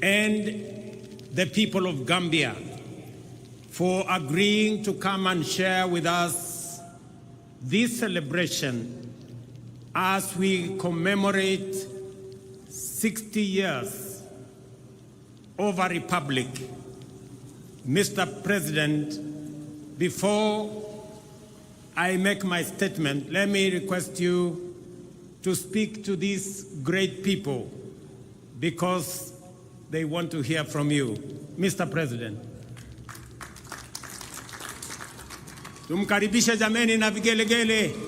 and the people of Gambia for agreeing to come and share with us this celebration as we commemorate 60 years of a republic. Mr. President, before I make my statement, let me request you to speak to these great people because they want to hear from you. Mr. President. Tumkaribishe jameni na vigelegele.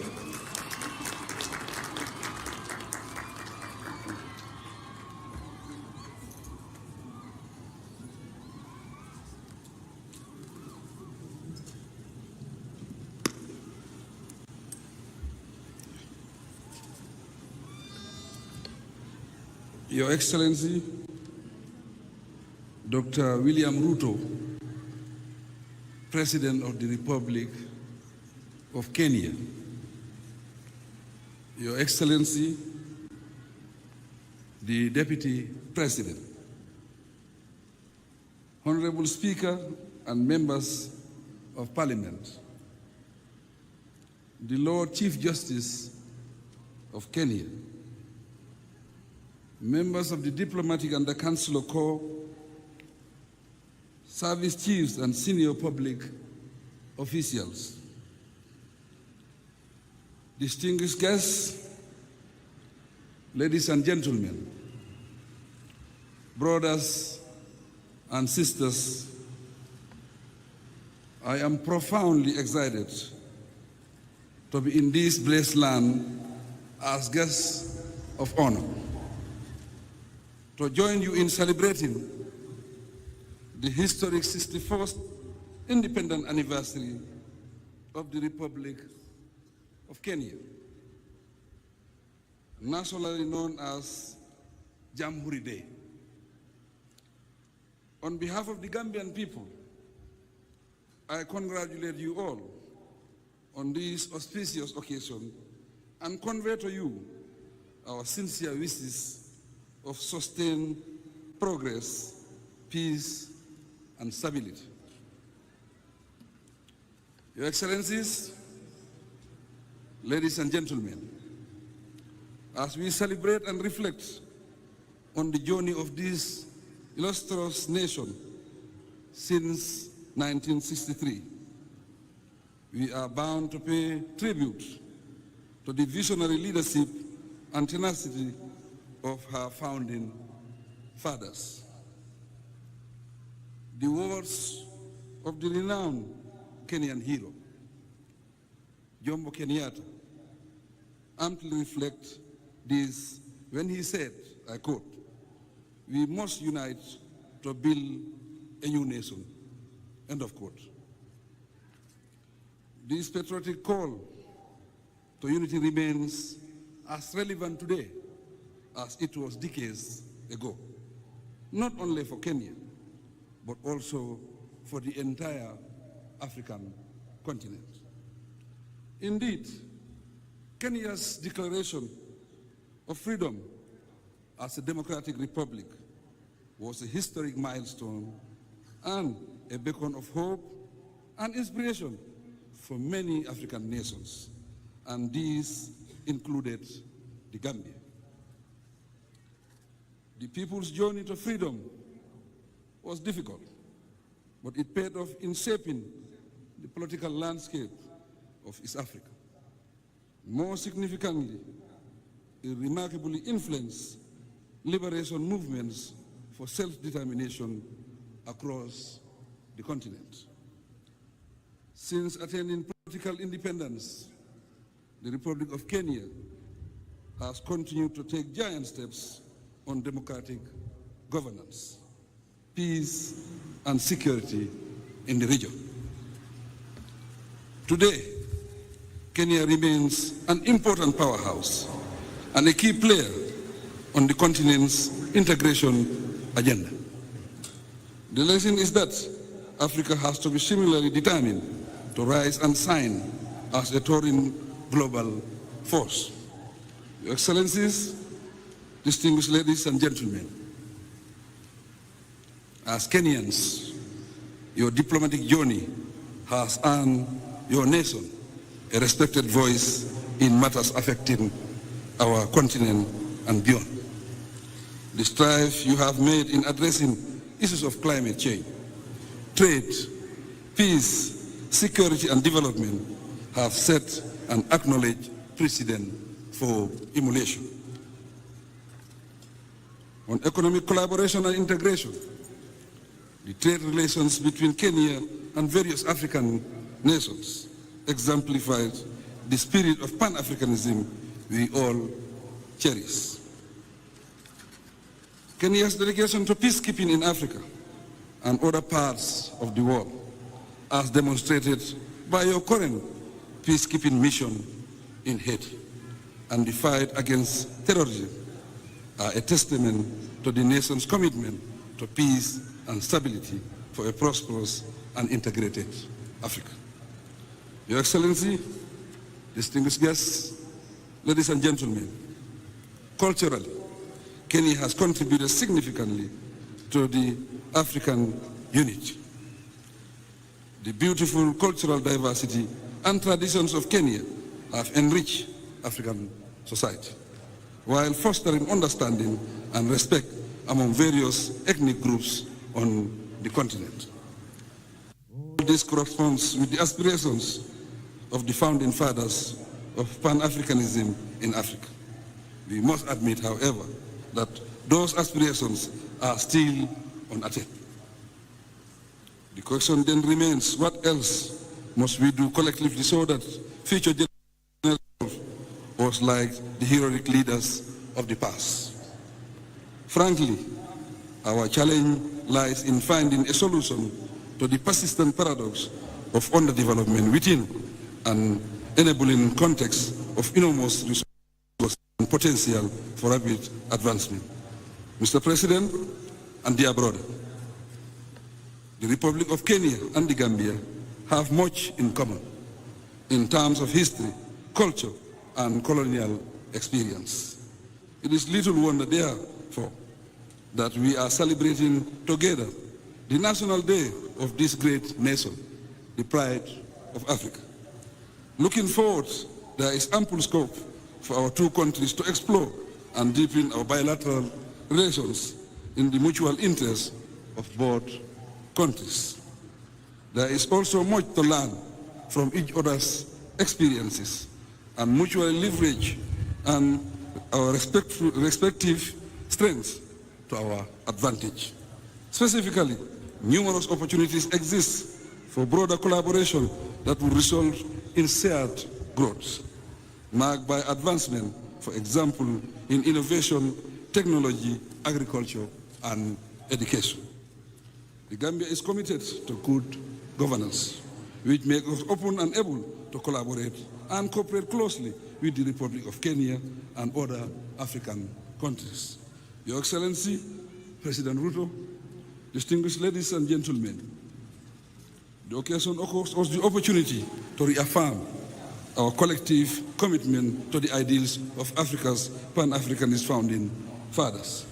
Your Excellency, Dr. William Ruto, President of the Republic of Kenya, Your Excellency, the Deputy President, Honorable Speaker and members of Parliament, the Lord Chief Justice of Kenya, members of the Diplomatic and the Consular Corps, service chiefs and senior public officials, distinguished guests, ladies and gentlemen, brothers and sisters, I am profoundly excited to be in this blessed land as guests of honor, to join you in celebrating the historic 61st independent anniversary of the Republic of Kenya, nationally known as Jamhuri Day. On behalf of the Gambian people, I congratulate you all on this auspicious occasion and convey to you our sincere wishes of sustained progress, peace, and stability. Your Excellencies, ladies and gentlemen, as we celebrate and reflect on the journey of this illustrious nation since 1963, we are bound to pay tribute to the visionary leadership and tenacity of her founding fathers. The words of the renowned Kenyan hero, Jomo Kenyatta, amply reflect this when he said, I quote, "We must unite to build a new nation," end of quote. This patriotic call to unity remains as relevant today as it was decades ago, not only for Kenya, but also for the entire African continent. Indeed, Kenya's declaration of freedom as a democratic republic was a historic milestone and a beacon of hope and inspiration for many African nations, and these included the Gambia. The people's journey to freedom was difficult, but it paid off in shaping the political landscape of East Africa. More significantly, it remarkably influenced liberation movements for self-determination across the continent. Since attaining political independence, the Republic of Kenya has continued to take giant steps on democratic governance, peace, and security in the region. Today, Kenya remains an important powerhouse and a key player on the continent's integration agenda. The lesson is that Africa has to be similarly determined to rise and shine as a towering global force. Your Excellencies, distinguished ladies and gentlemen, As Kenyans, your diplomatic journey has earned your nation a respected voice in matters affecting our continent and beyond. The strive you have made in addressing issues of climate change, trade, peace, security and development have set an acknowledged precedent for emulation. On economic collaboration and integration, the trade relations between Kenya and various African nations exemplified the spirit of Pan-Africanism we all cherish. Kenya's dedication to peacekeeping in Africa and other parts of the world, as demonstrated by your current peacekeeping mission in Haiti and the fight against terrorism, are a testament to the nation's commitment to peace and stability for a prosperous and integrated Africa. Your Excellency, distinguished guests, ladies and gentlemen, culturally, Kenya has contributed significantly to the African unity. The beautiful cultural diversity and traditions of Kenya have enriched African society, while fostering understanding and respect among various ethnic groups on the continent. All this corresponds with the aspirations of the founding fathers of Pan-Africanism in Africa. We must admit, however, that those aspirations are still unattained. The question then remains, what else must we do collectively so that future generations was like the heroic leaders of the past? Frankly, our challenge lies in finding a solution to the persistent paradox of underdevelopment within an enabling context of enormous resources and potential for rapid advancement. Mr. President and dear brother, the Republic of Kenya and the Gambia have much in common in terms of history, culture, and colonial experience. It is little wonder, therefore, that we are celebrating together the National Day of this great nation, the pride of Africa. Looking forward, there is ample scope for our two countries to explore and deepen our bilateral relations in the mutual interest of both countries. There is also much to learn from each other's experiences and mutually leverage and our respective strengths to our advantage. Specifically, numerous opportunities exist for broader collaboration that will result in shared growth, marked by advancement, for example, in innovation, technology, agriculture, and education. The Gambia is committed to good governance, which makes us open and able to collaborate and cooperate closely with the Republic of Kenya and other African countries. Your Excellency, President Ruto, distinguished ladies and gentlemen, the occasion offers us the opportunity to reaffirm our collective commitment to the ideals of Africa's Pan-Africanist founding fathers.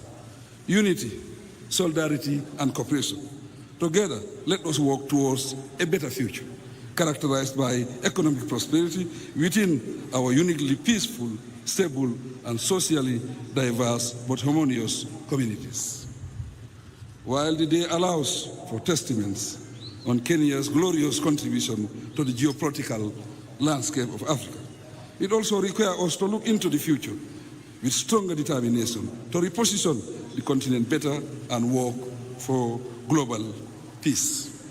Unity, solidarity, and cooperation. Together, let us work towards a better future, characterized by economic prosperity within our uniquely peaceful, stable, and socially diverse but harmonious communities. While the day allows for testaments on Kenya's glorious contribution to the geopolitical landscape of Africa, it also requires us to look into the future with stronger determination to reposition the continent better and work for global peace.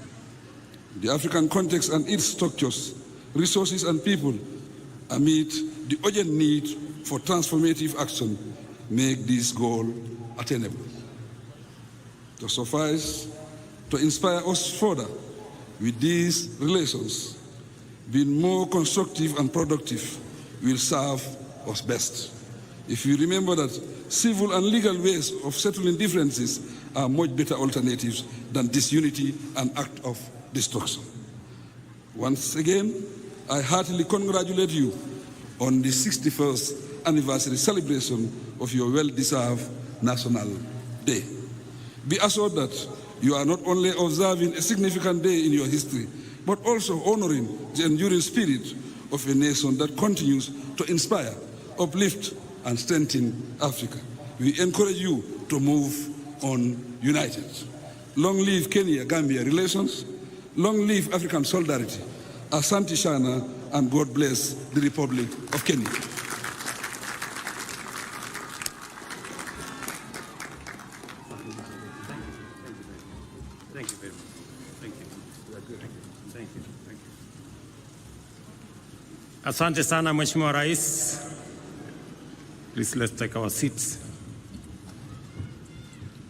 The African context and its structures, resources, and people amid the urgent need for transformative action make this goal attainable. To suffice to inspire us further with these relations, being more constructive and productive will serve us best. If you remember that civil and legal ways of settling differences are much better alternatives than disunity and act of destruction. Once again, I heartily congratulate you on the 61st anniversary celebration of your well-deserved National Day. Be assured that you are not only observing a significant day in your history, but also honoring the enduring spirit of a nation that continues to inspire, uplift, and strengthen Africa. We encourage you to move on united. Long live Kenya-Gambia relations. Long live African solidarity. Asante Shana, and God bless the Republic of Kenya. Thank you very much. Thank you. Thank you. Thank you. Asante sana Mheshimiwa Rais. Please let's take our seats.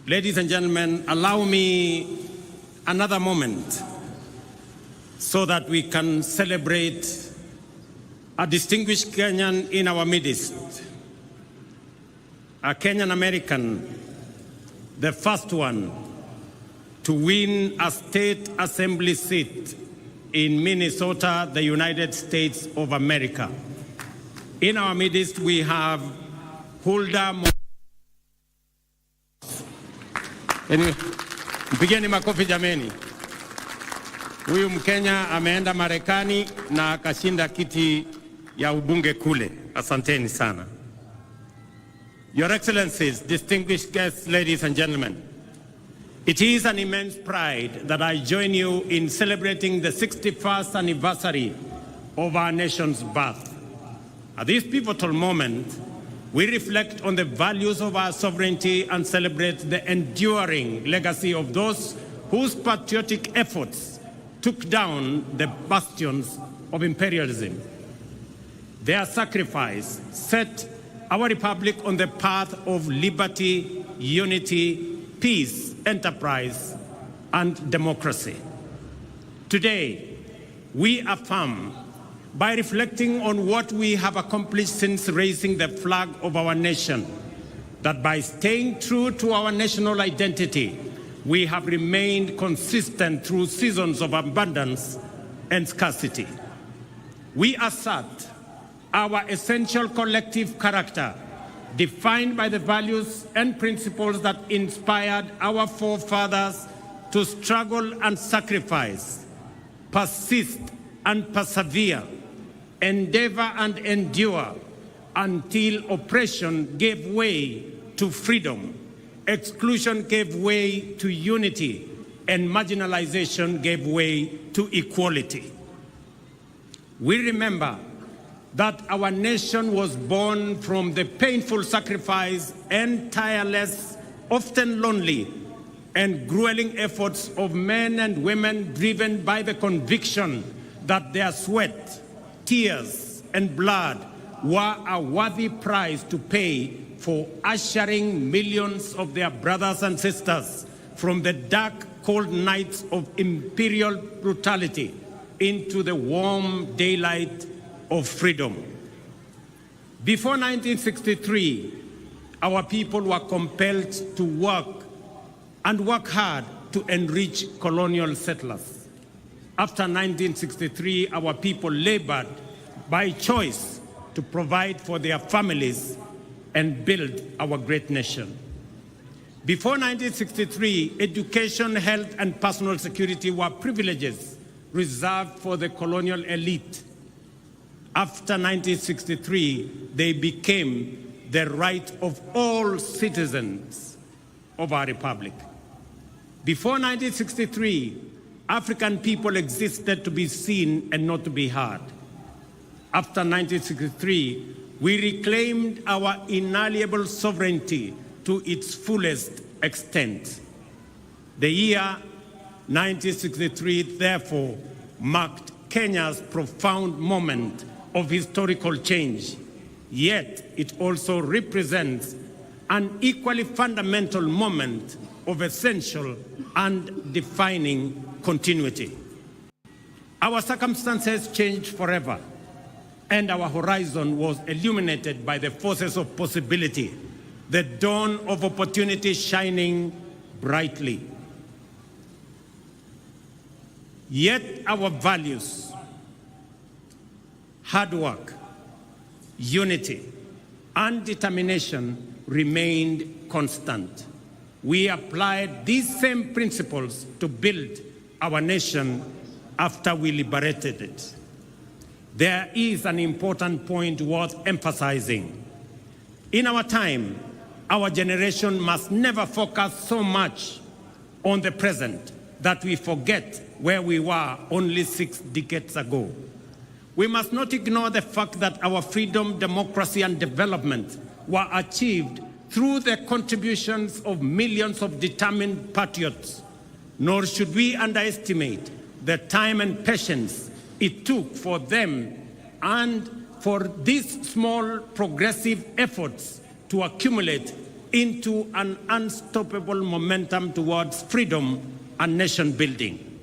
Ladies and gentlemen, allow me another moment so that we can celebrate a distinguished Kenyan in our midst, a Kenyan American, the first one to win a state assembly seat in Minnesota, the United States of America. In our midst, we have Hulda. Anyway, mpigeni makofi jameni. Huyu Mkenya ameenda Marekani na akashinda kiti ya ubunge kule. Asanteni sana. Your Excellencies, distinguished guests, ladies and gentlemen, it is an immense pride that I join you in celebrating the 61st anniversary of our nation's birth. At this pivotal moment, we reflect on the values of our sovereignty and celebrate the enduring legacy of those whose patriotic efforts took down the bastions of imperialism. Their sacrifice set our republic on the path of liberty, unity, peace, enterprise, and democracy. Today, we affirm, by reflecting on what we have accomplished since raising the flag of our nation, that by staying true to our national identity, we have remained consistent through seasons of abundance and scarcity. We assert our essential collective character, defined by the values and principles that inspired our forefathers to struggle and sacrifice, persist and persevere, endeavor and endure until oppression gave way to freedom, exclusion gave way to unity, and marginalization gave way to equality. We remember that our nation was born from the painful sacrifice and tireless, often lonely, and grueling efforts of men and women driven by the conviction that their sweat, tears, and blood were a worthy price to pay for ushering millions of their brothers and sisters from the dark, cold nights of imperial brutality into the warm daylight of freedom. Before 1963, our people were compelled to work hard to enrich colonial settlers. After 1963, our people labored by choice to provide for their families and build our great nation. Before 1963, education, health, and personal security were privileges reserved for the colonial elite. After 1963, they became the right of all citizens of our republic. Before 1963, African people existed to be seen and not to be heard. After 1963, we reclaimed our inalienable sovereignty to its fullest extent. The year 1963, therefore, marked Kenya's profound moment of historical change, yet it also represents an equally fundamental moment of essential and defining continuity. Our circumstances changed forever, and our horizon was illuminated by the forces of possibility, the dawn of opportunity shining brightly. Yet our values, hard work, unity, and determination remained constant. We applied these same principles to build our nation after we liberated it. There is an important point worth emphasizing. In our time, our generation must never focus so much on the present that we forget where we were only 6 decades ago. We must not ignore the fact that our freedom, democracy, and development were achieved through the contributions of millions of determined patriots, nor should we underestimate the time and patience it took for them and for these small progressive efforts to accumulate into an unstoppable momentum towards freedom and nation building.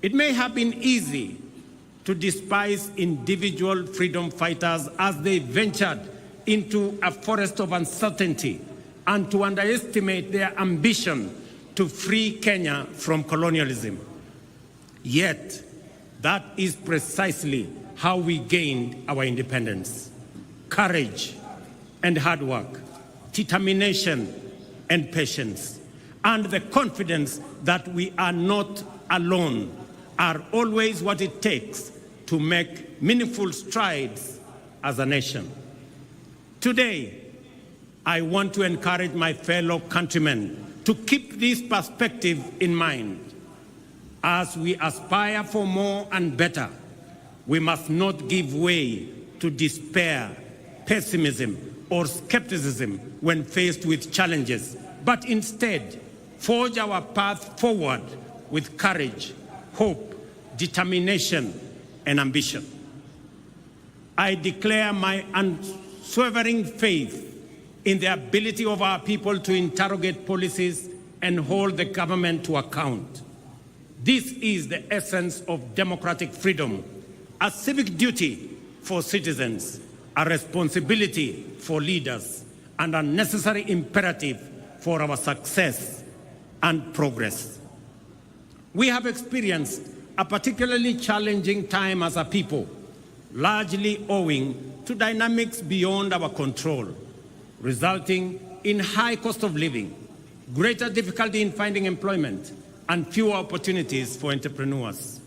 It may have been easy to despise individual freedom fighters as they ventured into a forest of uncertainty and to underestimate their ambition to free Kenya from colonialism. Yet, that is precisely how we gained our independence. Courage and hard work, determination and patience, and the confidence that we are not alone are always what it takes to make meaningful strides as a nation. Today, I want to encourage my fellow countrymen to keep this perspective in mind. As we aspire for more and better, we must not give way to despair, pessimism, or skepticism when faced with challenges, but instead forge our path forward with courage, hope, determination, and ambition. I declare my unswerving faith in the ability of our people to interrogate policies and hold the government to account. This is the essence of democratic freedom, a civic duty for citizens, a responsibility for leaders, and a necessary imperative for our success and progress. We have experienced a particularly challenging time as a people, largely owing to dynamics beyond our control, resulting in high cost of living, greater difficulty in finding employment, and fewer opportunities for entrepreneurs.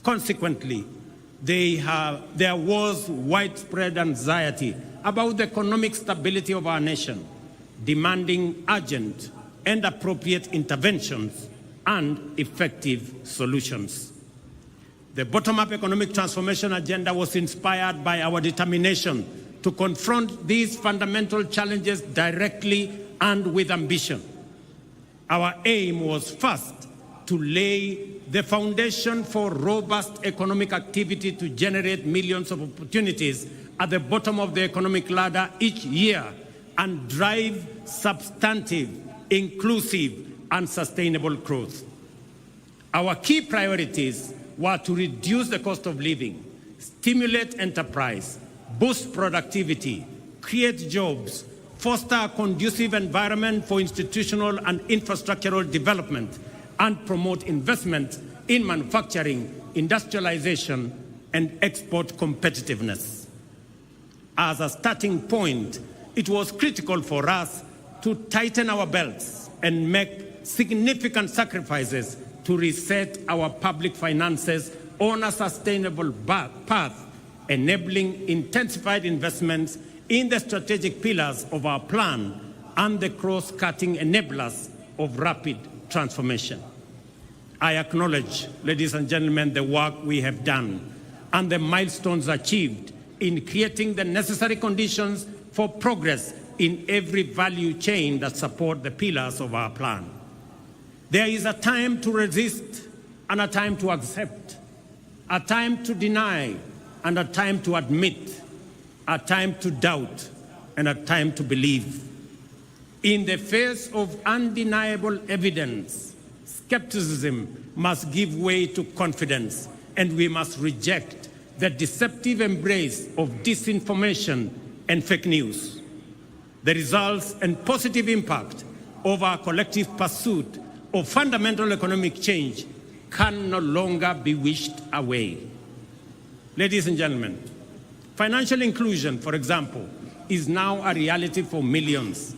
Consequently, there was widespread anxiety about the economic stability of our nation, demanding urgent and appropriate interventions and effective solutions. The bottom-up economic transformation agenda was inspired by our determination to confront these fundamental challenges directly and with ambition. Our aim was first to lay the foundation for robust economic activity to generate millions of opportunities at the bottom of the economic ladder each year and drive substantive, inclusive, and sustainable growth. Our key priorities were to reduce the cost of living, stimulate enterprise, boost productivity, create jobs, foster a conducive environment for institutional and infrastructural development, and promote investment in manufacturing, industrialization, and export competitiveness. As a starting point, it was critical for us to tighten our belts and make significant sacrifices to reset our public finances on a sustainable path, enabling intensified investments in the strategic pillars of our plan and the cross-cutting enablers of rapid transformation. I acknowledge, ladies and gentlemen, the work we have done and the milestones achieved in creating the necessary conditions for progress in every value chain that support the pillars of our plan. There is a time to resist and a time to accept, a time to deny and a time to admit, a time to doubt and a time to believe. In the face of undeniable evidence, skepticism must give way to confidence, and we must reject the deceptive embrace of disinformation and fake news. The results and positive impact of our collective pursuit of fundamental economic change can no longer be wished away. Ladies and gentlemen, financial inclusion, for example, is now a reality for millions.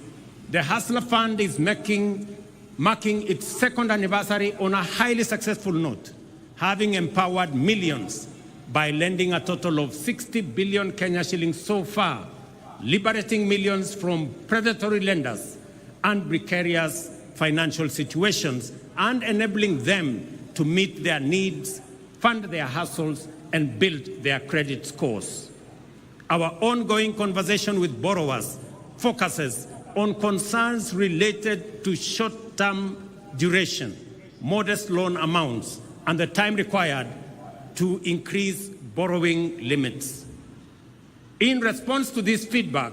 The Hustler Fund is marking its second anniversary on a highly successful note, having empowered millions by lending a total of 60 billion Kenya shillings so far, liberating millions from predatory lenders and precarious financial situations, and enabling them to meet their needs, fund their hustles, and build their credit scores. Our ongoing conversation with borrowers focuses on concerns related to short-term duration, modest loan amounts, and the time required to increase borrowing limits. In response to this feedback,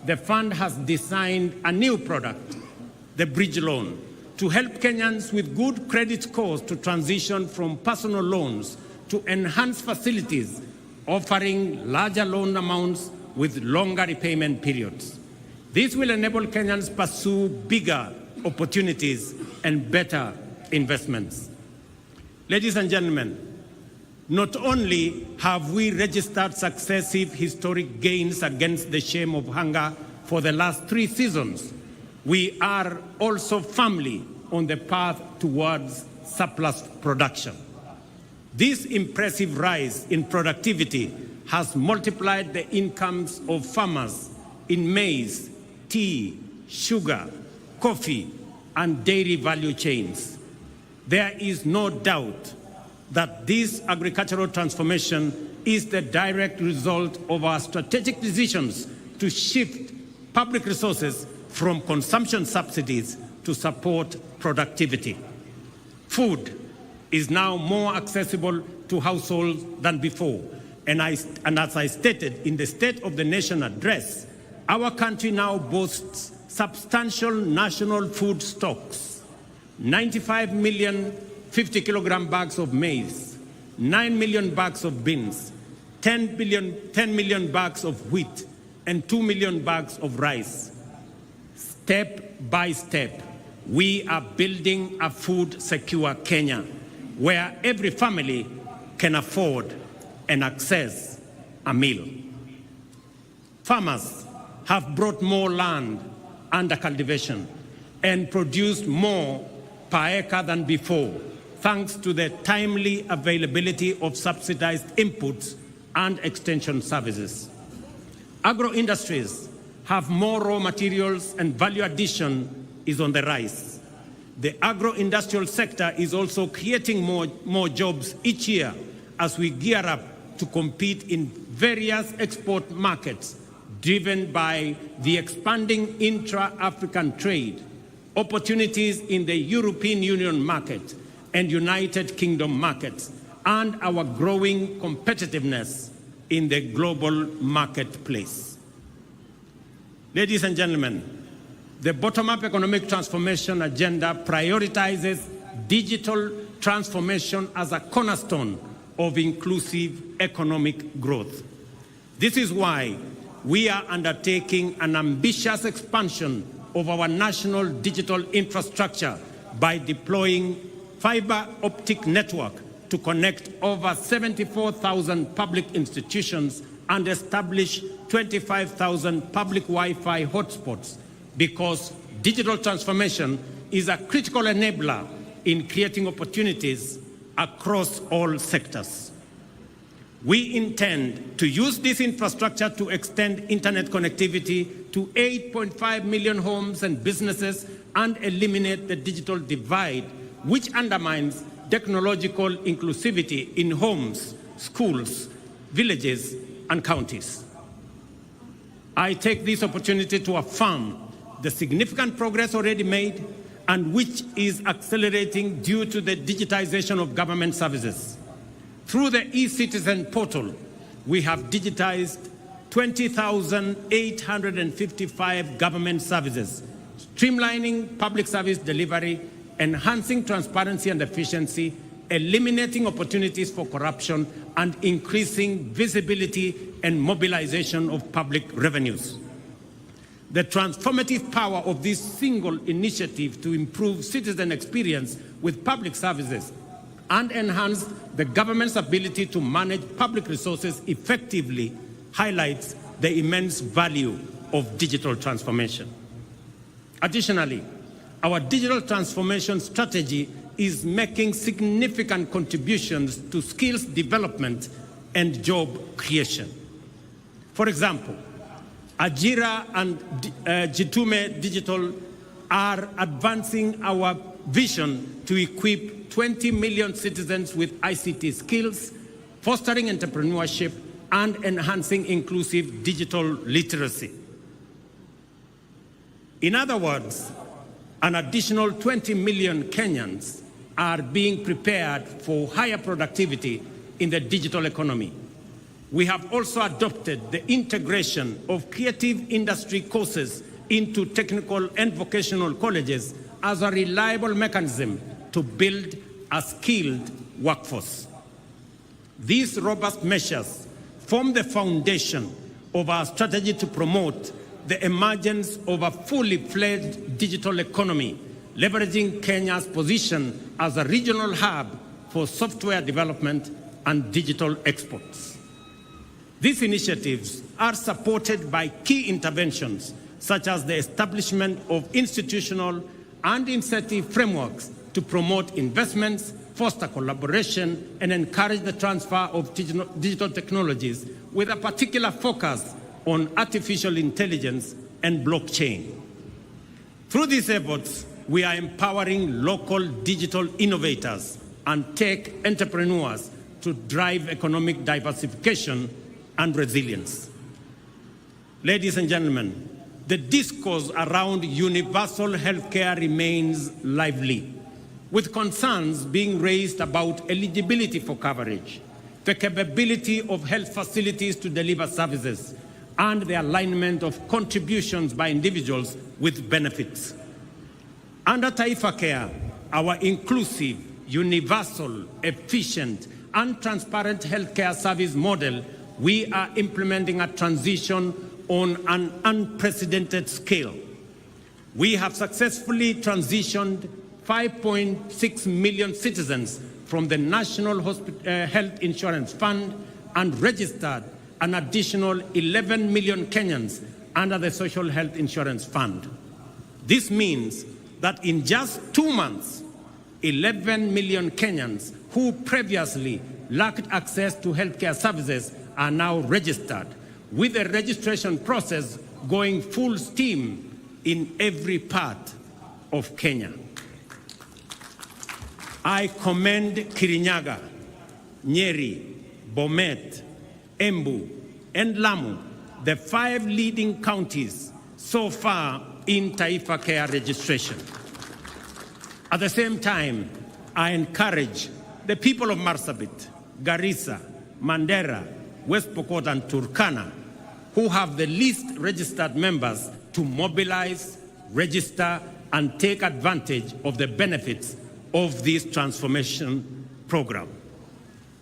the fund has designed a new product, the Bridge Loan, to help Kenyans with good credit scores to transition from personal loans to enhanced facilities offering larger loan amounts with longer repayment periods. This will enable Kenyans pursue bigger opportunities and better investments. Ladies and gentlemen, not only have we registered successive historic gains against the shame of hunger for the last 3 seasons, we are also firmly on the path towards surplus production. This impressive rise in productivity has multiplied the incomes of farmers in maize, tea, sugar, coffee, and dairy value chains. There is no doubt that this agricultural transformation is the direct result of our strategic decisions to shift public resources from consumption subsidies to support productivity. Food is now more accessible to households than before, and as I stated in the State of the Nation address, our country now boasts substantial national food stocks: 95 million 50-kilogram bags of maize, 9 million bags of beans, 10 million bags of wheat, and 2 million bags of rice. Step by step, we are building a food-secure Kenya, where every family can afford and access a meal. Farmers have brought more land under cultivation and produced more per acre than before, thanks to the timely availability of subsidized inputs and extension services. Agro-industries have more raw materials and value addition is on the rise. The agro-industrial sector is also creating more jobs each year as we gear up to compete in various export markets driven by the expanding intra-African trade, opportunities in the European Union market and United Kingdom markets, and our growing competitiveness in the global marketplace. Ladies and gentlemen, the bottom-up economic transformation agenda prioritizes digital transformation as a cornerstone of inclusive economic growth. This is why we are undertaking an ambitious expansion of our national digital infrastructure by deploying fiber optic network to connect over 74,000 public institutions and establish 25,000 public Wi-Fi hotspots, because digital transformation is a critical enabler in creating opportunities across all sectors. We intend to use this infrastructure to extend internet connectivity to 8.5 million homes and businesses and eliminate the digital divide, which undermines technological inclusivity in homes, schools, villages, and counties. I take this opportunity to affirm the significant progress already made and which is accelerating due to the digitization of government services. Through the eCitizen portal, we have digitized 20,855 government services, streamlining public service delivery, enhancing transparency and efficiency, eliminating opportunities for corruption, and increasing visibility and mobilization of public revenues. The transformative power of this single initiative to improve citizen experience with public services and enhance the government's ability to manage public resources effectively highlights the immense value of digital transformation. Additionally, our digital transformation strategy is making significant contributions to skills development and job creation. For example, Ajira and Jitume Digital are advancing our vision to equip 20 million citizens with ICT skills, fostering entrepreneurship, and enhancing inclusive digital literacy. In other words, an additional 20 million Kenyans are being prepared for higher productivity in the digital economy. We have also adopted the integration of creative industry courses into technical and vocational colleges as a reliable mechanism to build a skilled workforce. These robust measures form the foundation of our strategy to promote the emergence of a fully fledged digital economy, leveraging Kenya's position as a regional hub for software development and digital exports. These initiatives are supported by key interventions such as the establishment of institutional and incentive frameworks to promote investments, foster collaboration, and encourage the transfer of digital technologies with a particular focus on artificial intelligence and blockchain. Through these efforts, we are empowering local digital innovators and tech entrepreneurs to drive economic diversification and resilience. Ladies and gentlemen, the discourse around universal healthcare remains lively, with concerns being raised about eligibility for coverage, the capability of health facilities to deliver services, and the alignment of contributions by individuals with benefits. Under Taifa Care, our inclusive, universal, efficient, and transparent healthcare service model, we are implementing a transition on an unprecedented scale. We have successfully transitioned 5.6 million citizens from the National Health Insurance Fund and registered an additional 11 million Kenyans under the Social Health Insurance Fund. This means that in just 2 months, 11 million Kenyans who previously lacked access to healthcare services are now registered, with the registration process going full steam in every part of Kenya. I commend Kirinyaga, Nyeri, Bomet, Embu, and Lamu, the 5 leading counties so far in Taifa Care registration. At the same time, I encourage the people of Marsabit, Garissa, Mandera, West Pokot, and Turkana, who have the least registered members, to mobilize, register, and take advantage of the benefits of this transformation program.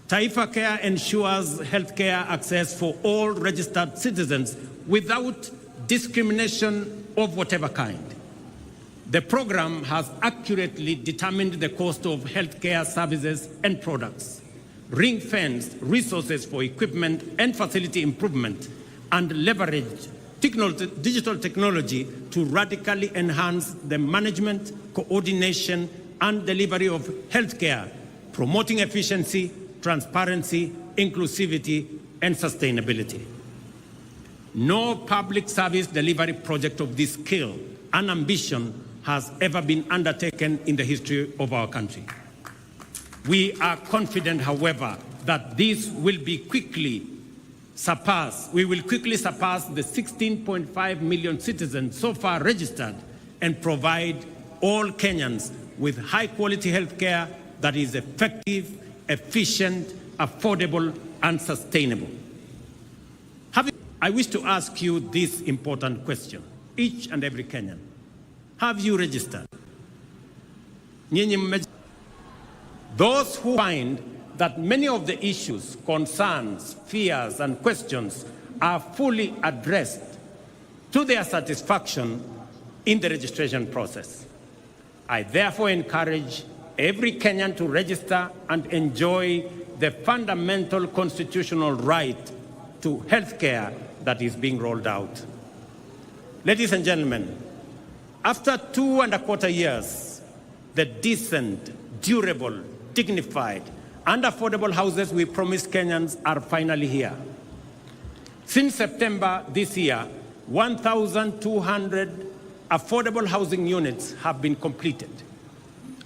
Taifa Care ensures healthcare access for all registered citizens without discrimination of whatever kind. The program has accurately determined the cost of healthcare services and products, ring-fenced resources for equipment and facility improvement, and leveraged digital technology to radically enhance the management, coordination, and delivery of healthcare, promoting efficiency, transparency, inclusivity, and sustainability. No public service delivery project of this scale and ambition has ever been undertaken in the history of our country. We are confident, however, that this will be quickly surpassed. We will quickly surpass the 16.5 million citizens so far registered and provide all Kenyans with high-quality health care that is effective, efficient, affordable, and sustainable. I wish to ask you this important question, each and every Kenyan. Have you registered? Those who find that many of the issues, concerns, fears, and questions are fully addressed to their satisfaction in the registration process. I therefore encourage every Kenyan to register and enjoy the fundamental constitutional right to health care that is being rolled out. Ladies and gentlemen, After 2.25 years, the decent, durable, dignified, and affordable houses we promised Kenyans are finally here. Since September this year, 1,200 affordable housing units have been completed.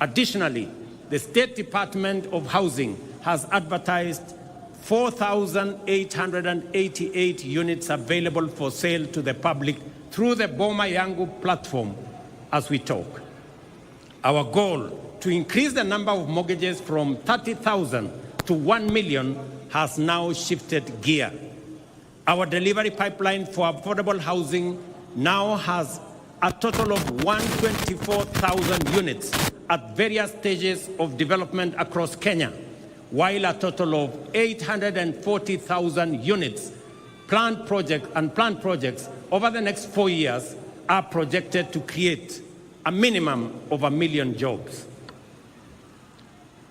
Additionally, the State Department of Housing has advertised 4,888 units available for sale to the public through the Boma Yangu platform as we talk. Our goal to increase the number of mortgages from 30,000 to 1 million has now shifted gear. Our delivery pipeline for affordable housing now has a total of 124,000 units at various stages of development across Kenya, while a total of 840,000 units planned projects over the next 4 years are projected to create a minimum of 1 million jobs.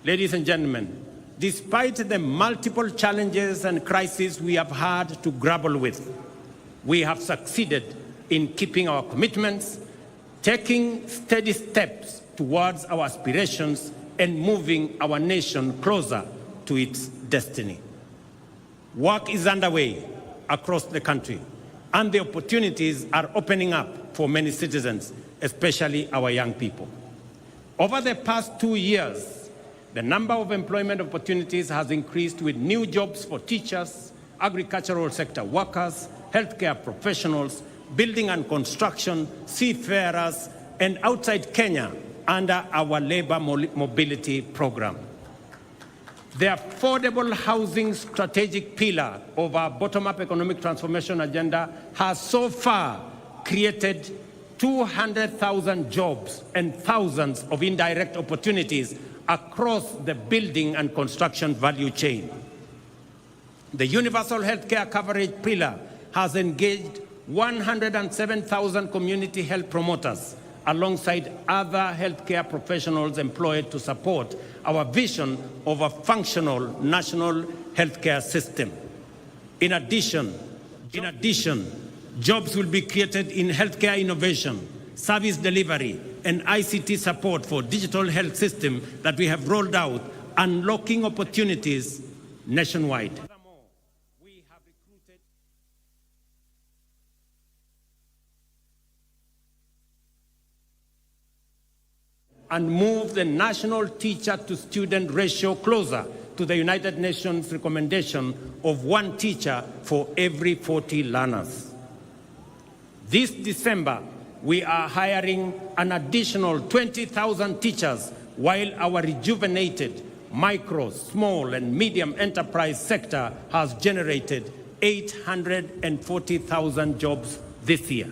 Ladies and gentlemen, despite the multiple challenges and crises we have had to grapple with, we have succeeded in keeping our commitments, taking steady steps towards our aspirations, and moving our nation closer to its destiny. Work is underway across the country, and the opportunities are opening up for many citizens, especially our young people. Over the past 2 years, the number of employment opportunities has increased with new jobs for teachers, agricultural sector workers, healthcare professionals, building and construction, seafarers, and outside Kenya under our labor mobility program. The affordable housing strategic pillar of our bottom-up economic transformation agenda has so far created 200,000 jobs and thousands of indirect opportunities across the building and construction value chain. The universal healthcare coverage pillar has engaged 107,000 community health promoters alongside other healthcare professionals employed to support our vision of a functional national healthcare system. In addition, jobs will be created in healthcare innovation, service delivery, and ICT support for digital health system that we have rolled out, unlocking opportunities nationwide. And move the national teacher-to-student ratio closer to the United Nations recommendation of 1 teacher for every 40 learners. This December, we are hiring an additional 20,000 teachers, while our rejuvenated micro, small, and medium enterprise sector has generated 840,000 jobs this year.